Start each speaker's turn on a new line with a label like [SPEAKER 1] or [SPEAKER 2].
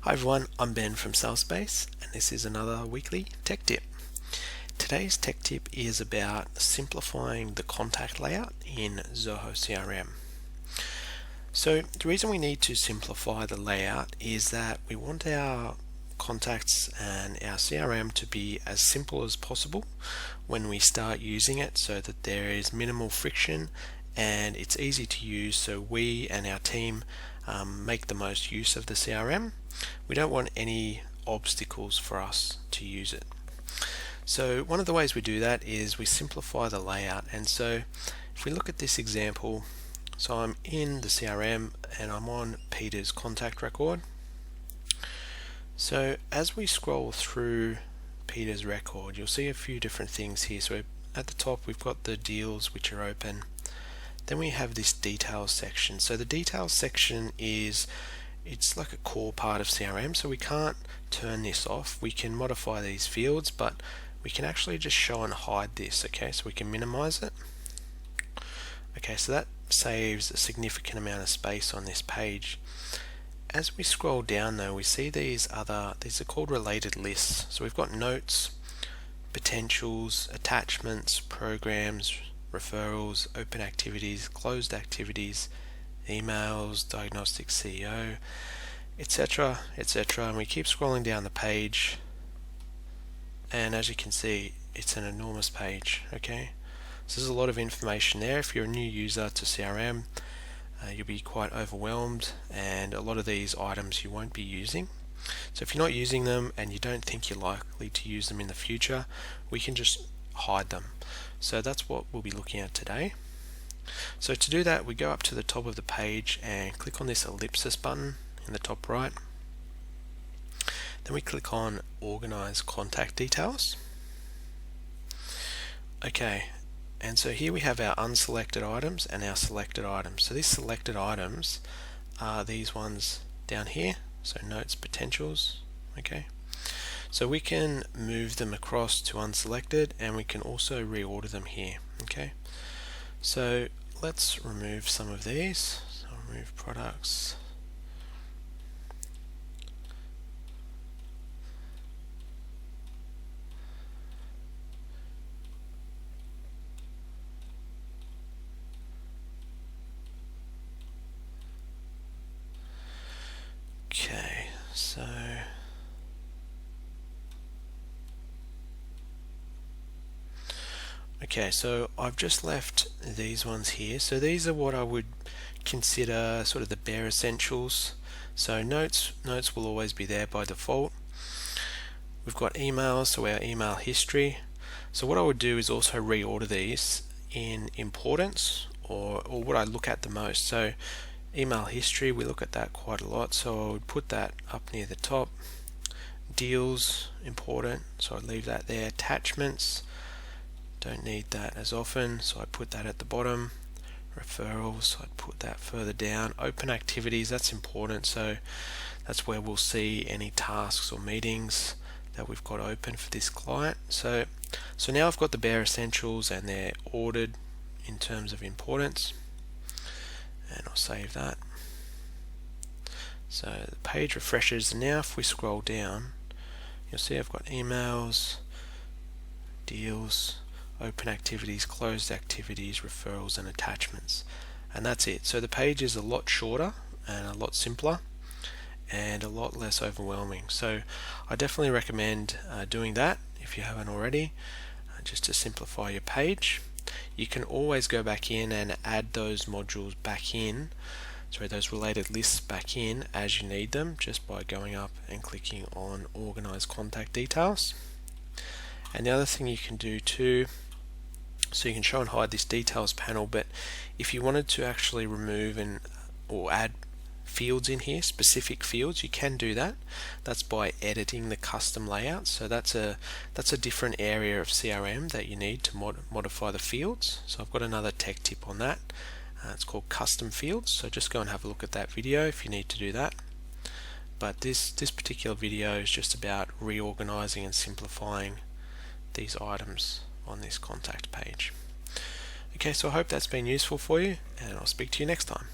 [SPEAKER 1] Hi everyone, I'm Ben from SalesSPACE and this is another weekly tech tip. Today's tech tip is about simplifying the contact layout in Zoho CRM. So the reason we need to simplify the layout is that we want our contacts and our CRM to be as simple as possible when we start using it, so that there is minimal friction and it's easy to use, so we and our team make the most use of the CRM. We don't want any obstacles for us to use it. So one of the ways we do that is we simplify the layout. And so if we look at this example, so I'm in the CRM and I'm on Peter's contact record. So as we scroll through Peter's record, you'll see a few different things here. So at the top we've got the deals which are open. Then we have this details section. So the details section it's like a core part of CRM, so we can't turn this off. We can modify these fields, but we can actually just show and hide this. Okay, so we can minimize it. Okay, so that saves a significant amount of space on this page. As we scroll down though, we see these are called related lists. So we've got notes, potentials, attachments, programs, referrals, open activities, closed activities, emails, diagnostic CEO, etc., etc. And we keep scrolling down the page, and as you can see, it's an enormous page. Okay, so there's a lot of information there. If you're a new user to CRM, you'll be quite overwhelmed, and a lot of these items you won't be using. So if you're not using them and you don't think you're likely to use them in the future, we can just hide them. So that's what we'll be looking at today. So to do that, we go up to the top of the page and click on this ellipsis button in the top right. Then we click on Organize Contact Details. Okay, and so here we have our unselected items and our selected items. So these selected items are these ones down here, so notes, potentials. Okay, so we can move them across to unselected, and we can also reorder them here. Okay, so let's remove some of these. So remove products. Okay, so I've just left these ones here. So these are what I would consider sort of the bare essentials. So notes will always be there by default. We've got emails, so our email history. So what I would do is also reorder these in importance, or what I look at the most. So email history, we look at that quite a lot, so I would put that up near the top. Deals, important, so I'd leave that there. Attachments, don't need that as often, so I put that at the bottom. Referrals, so I'd put that further down. Open activities, that's important, so that's where we'll see any tasks or meetings that we've got open for this client. So now I've got the bare essentials and they're ordered in terms of importance, and I'll save that. So the page refreshes. Now if we scroll down, you'll see I've got emails, deals, open activities, closed activities, referrals, and attachments, and that's it. So the page is a lot shorter and a lot simpler and a lot less overwhelming. So I definitely recommend doing that if you haven't already, just to simplify your page. You can always go back in and add those modules back in, those related lists back in as you need them, just by going up and clicking on Organize Contact Details. And the other thing you can do too, so you can show and hide this details panel, but if you wanted to actually remove or add fields in here, specific fields, you can do that. That's by editing the custom layout. So that's a different area of CRM that you need to modify the fields. So I've got another tech tip on that. It's called custom fields. So just go and have a look at that video if you need to do that. But this particular video is just about reorganizing and simplifying these items on this contact page. Okay, so I hope that's been useful for you, and I'll speak to you next time.